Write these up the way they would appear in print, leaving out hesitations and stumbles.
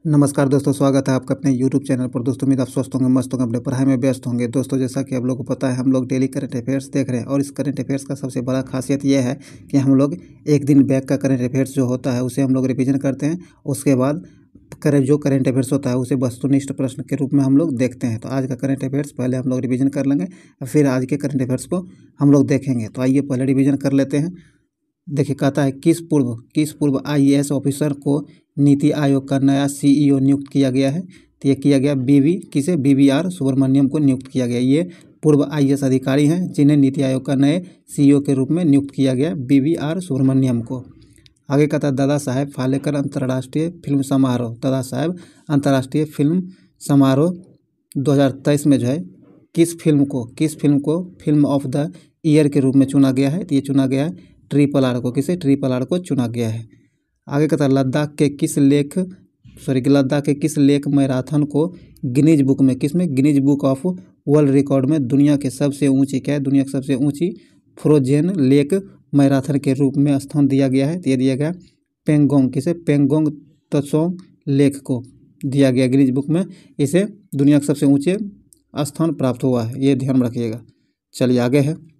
नमस्कार दोस्तों, स्वागत है आपका अपने YouTube चैनल पर। दोस्तों उम्मीद आप स्वस्थ होंगे, मस्त होंगे, अपने पढ़ाई में व्यस्त होंगे। दोस्तों जैसा कि आप लोगों को पता है, हम लोग डेली करंट अफेयर्स देख रहे हैं और इस करंट अफेयर्स का सबसे बड़ा खासियत यह है कि हम लोग एक दिन बैक का करंट अफेयर्स जो होता है उसे हम लोग रिवीजन करते हैं। उसके बाद जो करंट अफेयर्स होता है उसे वस्तुनिष्ठ प्रश्न के रूप में हम लोग देखते हैं। तो आज का करंट अफेयर्स पहले हम लोग रिवीजन कर लेंगे और फिर आज के करंट अफेयर्स को हम लोग देखेंगे। तो आइए पहले रिवीजन कर लेते हैं। देखिए, कहता है किस पूर्व IAS ऑफिसर को नीति आयोग का नया CEO नियुक्त किया गया है। तो ये किया गया BVR सुब्रमण्यम को नियुक्त किया गया। ये पूर्व IAS अधिकारी हैं जिन्हें नीति आयोग का नए CEO के रूप में नियुक्त किया गया, BVR सुब्रमण्यम को। आगे कहता है दादा साहेब फाल्के अंतर्राष्ट्रीय फिल्म समारोह। दादा साहेब अंतर्राष्ट्रीय फिल्म समारोह 2023 में जो है किस फिल्म को फिल्म ऑफ द ईयर के रूप में चुना गया है। तो ये चुना गया है RRR को। किसे? RRR को चुना गया है। आगे कहता है लद्दाख के किस लेक मैराथन को Guinness book of world record में दुनिया के सबसे ऊंची दुनिया की सबसे ऊंची फ्रोजेन लेक मैराथन के रूप में स्थान दिया गया है। तो ये दिया गया पेंगोंग त्सोंग लेक को दिया गया गिनीज बुक में। इसे दुनिया के सबसे ऊंचे स्थान प्राप्त हुआ है, ये ध्यान रखिएगा। चलिए आगे है।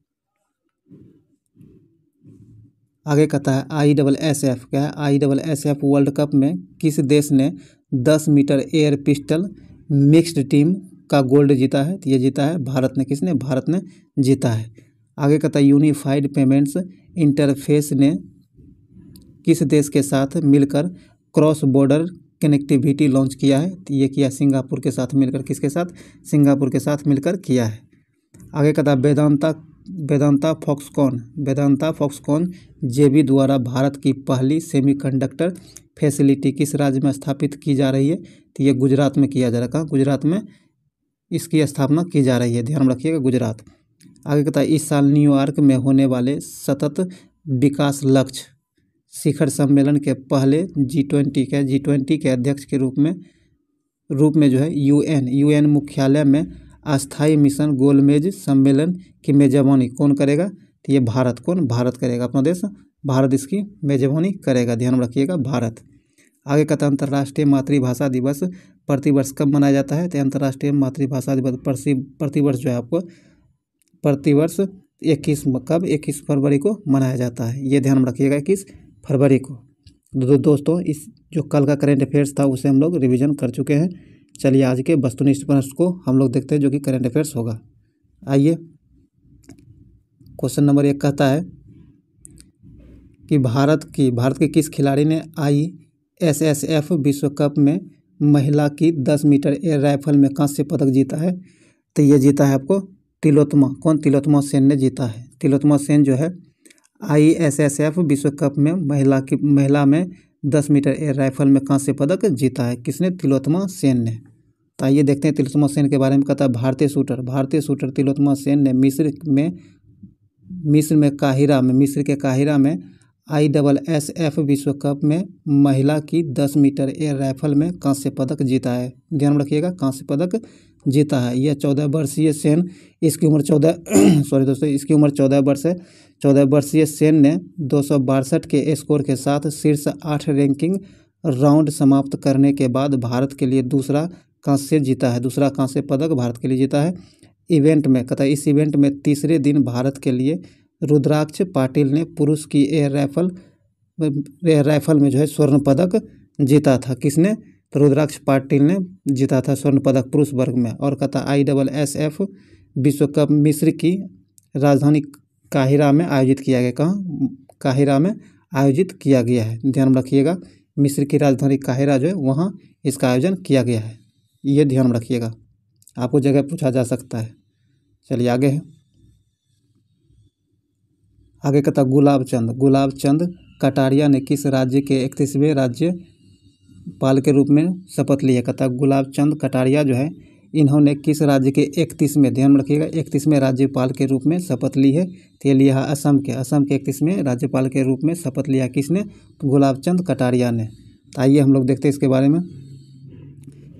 आगे कहता है ISSF क्या है? ISSF वर्ल्ड कप में किस देश ने 10 metre air pistol mixed team का गोल्ड जीता है? तो ये जीता है भारत ने। किसने? भारत ने जीता है। आगे कहता है यूनिफाइड पेमेंट्स इंटरफेस ने किस देश के साथ मिलकर क्रॉस बॉर्डर कनेक्टिविटी लॉन्च किया है? तो ये किया सिंगापुर के साथ मिलकर। किसके साथ? सिंगापुर के साथ मिलकर किया है। आगे कहता है वेदांता फॉक्सकॉन JV द्वारा भारत की पहली सेमीकंडक्टर फैसिलिटी किस राज्य में स्थापित की जा रही है? तो ये गुजरात में किया जा रहा है। कहाँ? गुजरात में इसकी स्थापना की जा रही है, ध्यान रखिएगा, गुजरात। आगे कहता है इस साल न्यूयॉर्क में होने वाले सतत विकास लक्ष्य शिखर सम्मेलन के पहले G20 के अध्यक्ष के रूप में जो है UN मुख्यालय में अस्थाई मिशन गोलमेज सम्मेलन की मेजबानी कौन करेगा? तो ये भारत करेगा। अपना देश भारत इसकी मेजबानी करेगा, ध्यान रखिएगा, भारत। आगे कहता है अंतर्राष्ट्रीय मातृभाषा दिवस प्रतिवर्ष कब मनाया जाता है? तो अंतर्राष्ट्रीय मातृभाषा दिवस प्रतिवर्ष जो है आपको प्रतिवर्ष 21 फरवरी को मनाया जाता है, ये ध्यान रखिएगा, 21 फरवरी को। दोस्तों इस जो कल का करेंट अफेयर्स था उसे हम लोग रिवीजन कर चुके हैं। चलिए आज के वस्तुनिष्ठ प्रश्न को हम लोग देखते हैं जो कि करंट अफेयर्स होगा। आइए, क्वेश्चन नंबर 1 कहता है कि भारत के किस खिलाड़ी ने ISSF विश्व कप में महिला की 10 मीटर एयर राइफल में कांस्य पदक जीता है? तो ये जीता है आपको तिलोत्तमा सेन ने जीता है। तिलोत्तमा सेन जो है ISSF विश्व कप में महिला में 10 मीटर एयर राइफल में कांस्य पदक जीता है। किसने? तिलोत्तमा सेन ने। तो आइए देखते हैं तिलोत्तमा सेन के बारे में। कहता है भारतीय शूटर तिलोत्तमा सेन ने मिस्र के काहिरा में ISSF विश्व कप में महिला की 10 मीटर एयर राइफल में कांस्य पदक जीता है, ध्यान रखिएगा, कांस्य पदक जीता है। यह 14 वर्षीय सेन, इसकी उम्र 14 वर्ष है। 14 वर्षीय सेन ने 262 के स्कोर के साथ शीर्ष 8 रैंकिंग राउंड समाप्त करने के बाद भारत के लिए दूसरा कांस्य पदक भारत के लिए जीता है। इवेंट में कहता है इस इवेंट में तीसरे दिन भारत के लिए रुद्राक्ष पाटिल ने पुरुष की एयर राइफल में जो है स्वर्ण पदक जीता था। किसने? तो रुद्राक्ष पाटिल ने जीता था स्वर्ण पदक पुरुष वर्ग में। और कहता ISSF विश्व कप मिस्र की राजधानी काहिरा में आयोजित किया गया। कहाँ? काहिरा में आयोजित किया गया है, ध्यान रखिएगा, मिस्र की राजधानी काहिरा जो है वहाँ इसका आयोजन किया गया है, ये ध्यान रखिएगा, आपको जगह पूछा जा सकता है। चलिए आगे है। आगे कहता गुलाब चंद कटारिया ने किस राज्य के 31वें राज्यपाल के रूप में शपथ ली है? कहता गुलाब चंद कटारिया जो है इन्होंने किस राज्य के 31वें, ध्यान रखिएगा, 31वें राज्यपाल के रूप में शपथ ली है? तो ये लिया असम के 31वें राज्यपाल के रूप में शपथ लिया। किसने? गुलाब चंद कटारिया ने। तो आइए हम लोग देखते हैं इसके बारे में।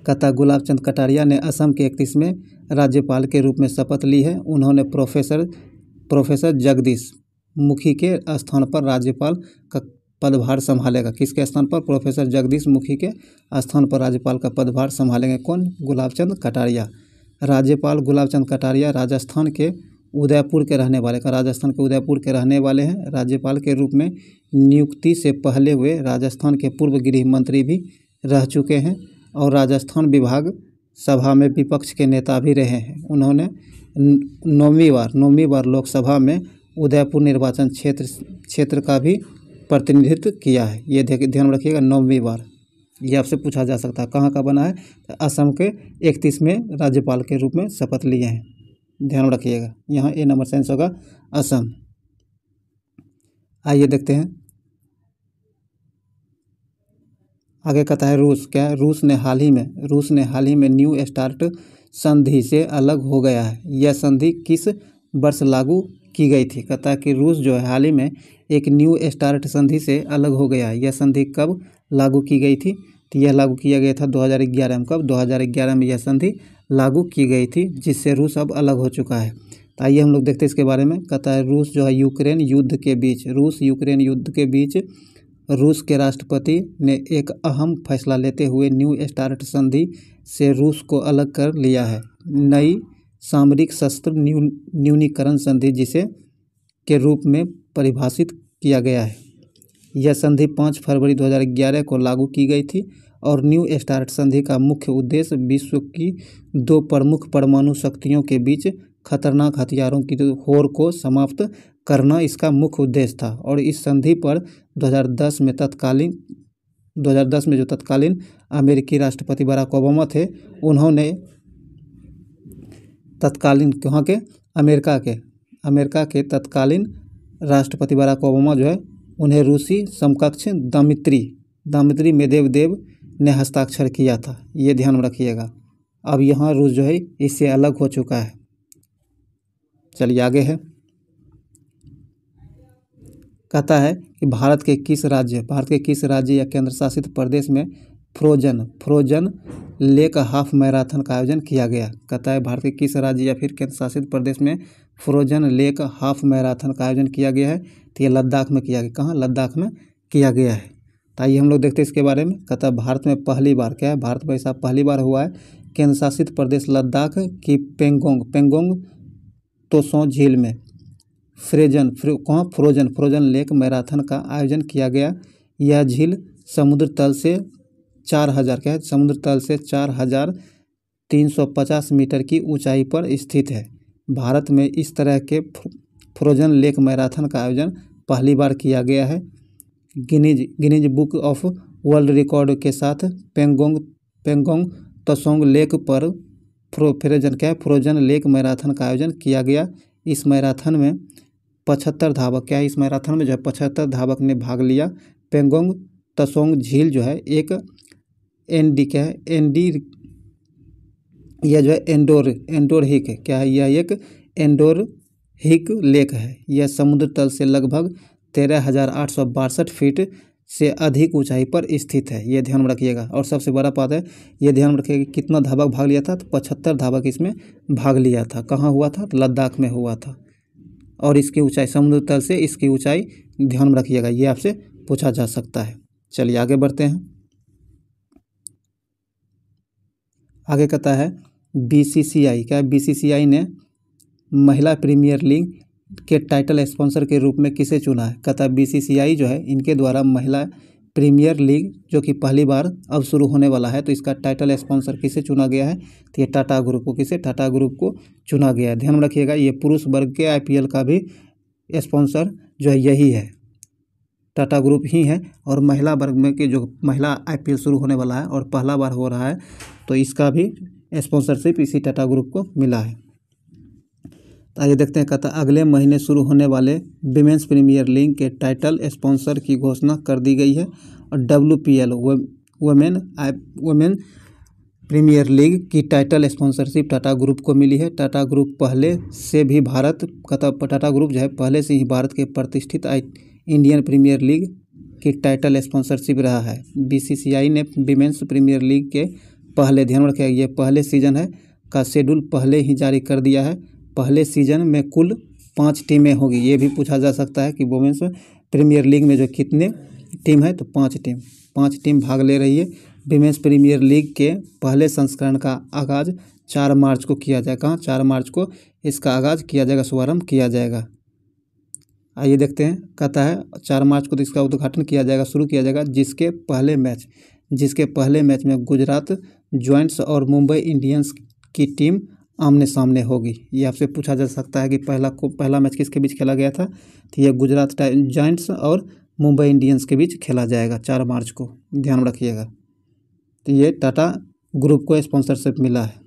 कहता गुलाब चंद कटारिया ने असम के 31वें राज्यपाल के रूप में शपथ ली है। उन्होंने प्रोफेसर जगदीश मुखी के स्थान पर राज्यपाल का पदभार संभालेगा? किसके स्थान पर? प्रोफेसर जगदीश मुखी के स्थान पर राज्यपाल का पदभार संभालेंगे कौन? गुलाबचंद कटारिया। राज्यपाल गुलाबचंद कटारिया राजस्थान के उदयपुर के रहने वाले हैं। राज्यपाल के रूप में नियुक्ति से पहले वे राजस्थान के पूर्व गृह मंत्री भी रह चुके हैं और राजस्थान विभाग सभा में विपक्ष के नेता भी रहे हैं। उन्होंने 9वीं बार लोकसभा में उदयपुर निर्वाचन क्षेत्र का भी प्रतिनिधित्व किया है। ये ध्यान रखिएगा, 9वीं बार। ये आपसे पूछा जा सकता है कहाँ का बना है? असम के 31वें राज्यपाल के रूप में शपथ लिए हैं, ध्यान रखिएगा। यहाँ ए नंबर सेंस होगा असम। आइए देखते हैं आगे। कहता है रूस। क्या है? रूस ने हाल ही में न्यू स्टार्ट संधि से अलग हो गया है। यह संधि किस वर्ष लागू की गई थी? कहता है कि रूस जो है हाल ही में एक न्यू स्टार्ट संधि से अलग हो गया है। यह संधि कब लागू की गई थी? तो यह लागू किया गया था 2011 में। कब? 2011 में यह संधि लागू की गई थी, जिससे रूस अब अलग हो चुका है। तो आइए हम लोग देखते हैं इसके बारे में। कहता है रूस जो है यूक्रेन युद्ध के बीच रूस के राष्ट्रपति ने एक अहम फैसला लेते हुए न्यू स्टार्ट संधि से रूस को अलग कर लिया है। नई सामरिक शस्त्र न्यूनीकरण संधि जिसे के रूप में परिभाषित किया गया है। यह संधि 5 फरवरी 2011 को लागू की गई थी और न्यू स्टार्ट संधि का मुख्य उद्देश्य विश्व की 2 प्रमुख परमाणु शक्तियों के बीच खतरनाक हथियारों की होड़ को समाप्त करना इसका मुख्य उद्देश्य था। और इस संधि पर 2010 में जो तत्कालीन अमेरिकी राष्ट्रपति बराक ओबामा थे, उन्होंने तत्कालीन अमेरिका के तत्कालीन राष्ट्रपति बराक ओबामा जो है उन्हें रूसी समकक्ष दमित्री मेदवेदेव ने हस्ताक्षर किया था। ये ध्यान में रखिएगा। अब यहाँ रूस जो है इससे अलग हो चुका है। चलिए आगे है। कहता है कि भारत के किस राज्य या केंद्र शासित प्रदेश में फ्रोजन लेक हाफ मैराथन का आयोजन किया गया? कहता है भारत के किस राज्य या फिर केंद्र शासित प्रदेश में फ्रोजन लेक हाफ मैराथन का आयोजन किया गया है? तो ये लद्दाख में किया गया। कहाँ? लद्दाख में किया गया है। तो आइए हम लोग देखते हैं इसके बारे में। कहता है भारत में पहली बार, क्या है? भारत में ऐसा पहली बार हुआ है केंद्र शासित प्रदेश लद्दाख की पेंगोंग तोसों झील में फ्रोजन लेक मैराथन का आयोजन किया गया। यह झील समुद्र तल से 4,350 मीटर की ऊंचाई पर स्थित है। भारत में इस तरह के फ्रोजन लेक मैराथन का आयोजन पहली बार किया गया है। Guinness book of world record के साथ पेंगोंग तसोंग लेक पर फ्रोजन लेक मैराथन का आयोजन किया गया। इस मैराथन में 75 धावक ने भाग लिया। पेंगोंग तसोंग झील जो है एक एंडोरहिक लेक है। यह समुद्र तल से लगभग 13,862 फीट से अधिक ऊंचाई पर स्थित है। ये ध्यान में रखिएगा। और सबसे बड़ा बात है, ये ध्यान में रखिएगा कितना धावक भाग लिया था? तो 75 धावक इसमें भाग लिया था। कहाँ हुआ था? लद्दाख में हुआ था। और इसकी ऊंचाई समुद्र तल से इसकी ऊंचाई ध्यान में रखिएगा, ये आपसे पूछा जा सकता है। चलिए आगे बढ़ते हैं। आगे कहता है बीसीसीआई। क्या है? बीसीसीआई ने महिला प्रीमियर लीग के टाइटल स्पॉन्सर के रूप में किसे चुना है? कहता है बीसीसीआई जो है इनके द्वारा महिला प्रीमियर लीग जो कि पहली बार अब शुरू होने वाला है, तो इसका टाइटल स्पॉन्सर किसे चुना गया है? तो ये टाटा ग्रुप को चुना गया है। ध्यान रखिएगा, ये पुरुष वर्ग के आईपीएल का भी स्पॉन्सर जो है यही है, टाटा ग्रुप ही है। और महिला वर्ग में के जो महिला आईपीएल शुरू होने वाला है और पहला बार हो रहा है, तो इसका भी स्पॉन्सरशिप इसी टाटा ग्रुप को मिला है। तो आइए देखते हैं। कहता अगले महीने शुरू होने वाले विमेंस प्रीमियर लीग के टाइटल स्पॉन्सर की घोषणा कर दी गई है। और WPL वुमेन प्रीमियर लीग की टाइटल स्पॉन्सरशिप टाटा ग्रुप को मिली है। टाटा ग्रुप पहले से ही भारत के प्रतिष्ठित इंडियन प्रीमियर लीग की टाइटल स्पॉन्सरशिप रहा है। बीसीसीआई ने विमेंस प्रीमियर लीग के पहले, ध्यान रखिएगा, ये पहले सीजन है का शेड्यूल पहले ही जारी कर दिया है। पहले सीजन में कुल 5 टीमें होगी। ये भी पूछा जा सकता है कि वुमेन्स प्रीमियर लीग में जो कितने टीम है तो 5 टीम भाग ले रही है। विमेंस प्रीमियर लीग के पहले संस्करण का आगाज़ 4 मार्च को किया जाएगा। कहाँ? 4 मार्च को इसका आगाज़ किया जाएगा, शुभारंभ किया जाएगा। आइए देखते हैं, कहता है 4 मार्च को तो इसका उद्घाटन किया जाएगा, शुरू किया जाएगा, जिसके पहले मैच में गुजरात जॉइंट्स और मुंबई इंडियंस की टीम आमने सामने होगी। ये आपसे पूछा जा सकता है कि पहला मैच किसके बीच खेला गया था, तो ये गुजरात जॉइंट्स और मुंबई इंडियंस के बीच खेला जाएगा 4 मार्च को, ध्यान रखिएगा। तो ये टाटा ग्रुप को स्पॉन्सरशिप मिला है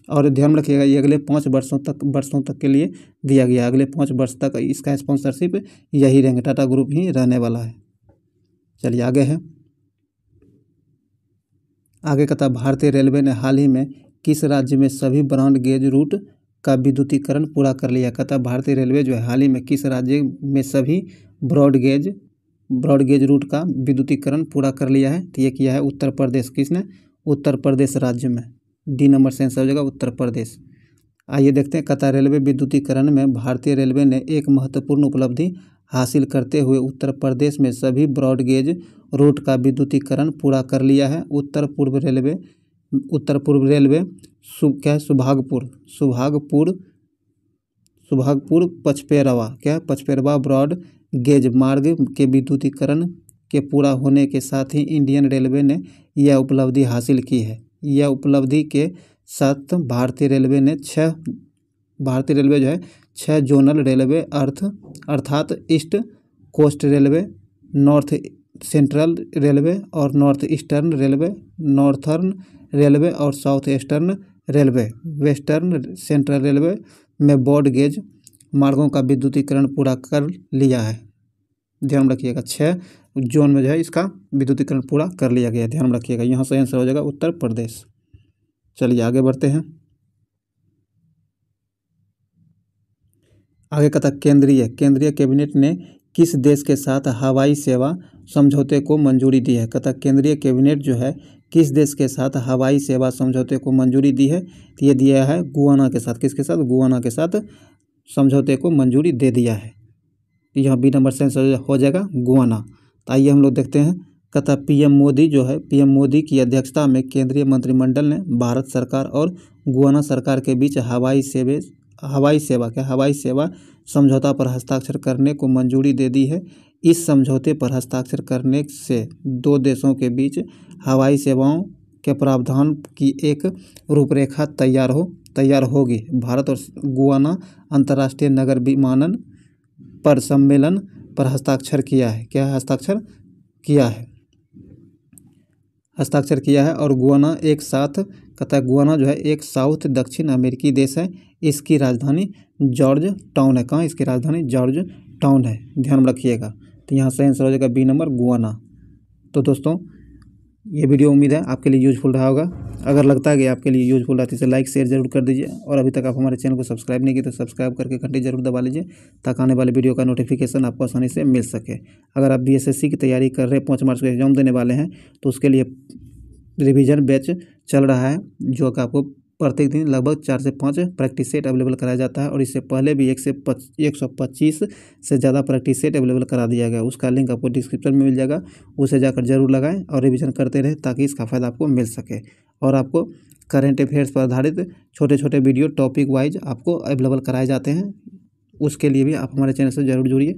और ध्यान रखिएगा ये अगले 5 वर्षों तक के लिए दिया गया। अगले 5 वर्ष तक इसका स्पॉन्सरशिप यही रहेंगे, टाटा ग्रुप ही रहने वाला है। चलिए आगे है, आगे कहता है भारतीय रेलवे ने हाल ही में किस राज्य में सभी ब्रॉड गेज रूट का विद्युतीकरण पूरा कर लिया। कहता है भारतीय रेलवे जो है हाल ही में किस राज्य में सभी ब्रॉड गेज रूट का विद्युतीकरण पूरा कर लिया है, तो ये किया है उत्तर प्रदेश। किसने? उत्तर प्रदेश राज्य में। डी नंबर से आंसर हो जाएगा उत्तर प्रदेश। आइए देखते हैं, कहता है रेलवे विद्युतीकरण में भारतीय रेलवे ने एक महत्वपूर्ण उपलब्धि हासिल करते हुए उत्तर प्रदेश में सभी ब्रॉड गेज रूट का विद्युतीकरण पूरा कर लिया है। उत्तर पूर्व रेलवे सुभागपुर पचपेरवा ब्रॉड गेज मार्ग के विद्युतीकरण के पूरा होने के साथ ही इंडियन रेलवे ने यह उपलब्धि हासिल की है। यह उपलब्धि के साथ भारतीय रेलवे जो है 6 जोनल रेलवे अर्थात East Coast Railway, North Central Railway और North Eastern Railway, Northern Railway और South Eastern Railway, Western Central Railway में ब्रॉड गेज मार्गों का विद्युतीकरण पूरा कर लिया है। ध्यान रखिएगा 6 जोन में जो है इसका विद्युतीकरण पूरा कर लिया गया है, ध्यान रखिएगा। यहाँ से आंसर हो जाएगा उत्तर प्रदेश। चलिए आगे बढ़ते हैं, आगे कहता केंद्रीय कैबिनेट ने किस देश के साथ हवाई सेवा समझौते को मंजूरी दी है। कहता केंद्रीय कैबिनेट जो है किस देश के साथ हवाई सेवा समझौते को मंजूरी दी है, तो ये दिया है गुयाना के साथ। किसके साथ? गुयाना के साथ समझौते को मंजूरी दे दिया है। यहाँ बी नंबर से आंसर हो जाएगा गुयाना। तो आइए हम लोग देखते हैं, कहता पीएम मोदी की अध्यक्षता में केंद्रीय मंत्रिमंडल ने भारत सरकार और गुयाना सरकार के बीच हवाई सेवा समझौता पर हस्ताक्षर करने को मंजूरी दे दी है। इस समझौते पर हस्ताक्षर करने से 2 देशों के बीच हवाई सेवाओं के प्रावधान की एक रूपरेखा तैयार होगी। भारत और गुयाना अंतर्राष्ट्रीय नगर विमानन पर सम्मेलन पर हस्ताक्षर किया है और गुयाना गुयाना जो है एक साउथ दक्षिण अमेरिकी देश है। इसकी राजधानी जॉर्ज टाउन है। कहाँ? इसकी राजधानी जॉर्ज टाउन है, ध्यान रखिएगा। तो यहाँ से आंसर हो जाएगा बी नंबर गुयाना। तो दोस्तों ये वीडियो उम्मीद है आपके लिए यूजफुल रहा होगा। अगर लगता है कि आपके लिए यूजफुल रहा तो इसे लाइक शेयर जरूर कर दीजिए और अभी तक आप हमारे चैनल को सब्सक्राइब नहीं किए तो सब्सक्राइब करके घंटी जरूर दबा लीजिए ताकि आने वाले वीडियो का नोटिफिकेशन आपको आसानी से मिल सके। अगर आप बीएसएससी की तैयारी कर रहे हैं, 5 मार्च को एग्जाम देने वाले हैं, तो उसके लिए रिवीजन बैच चल रहा है जो कि आपको प्रत्येक दिन लगभग 4 से 5 प्रैक्टिस सेट अवेलेबल कराया जाता है और इससे पहले भी 125 से ज़्यादा प्रैक्टिस सेट अवेलेबल करा दिया गया। उसका लिंक आपको डिस्क्रिप्शन में मिल जाएगा, उसे जाकर जरूर लगाएं और रिवीजन करते रहें ताकि इसका फ़ायदा आपको मिल सके और आपको करंट अफेयर्स पर आधारित छोटे छोटे वीडियो टॉपिक वाइज आपको अवेलेबल कराए जाते हैं। उसके लिए भी आप हमारे चैनल से जरूर जुड़िए।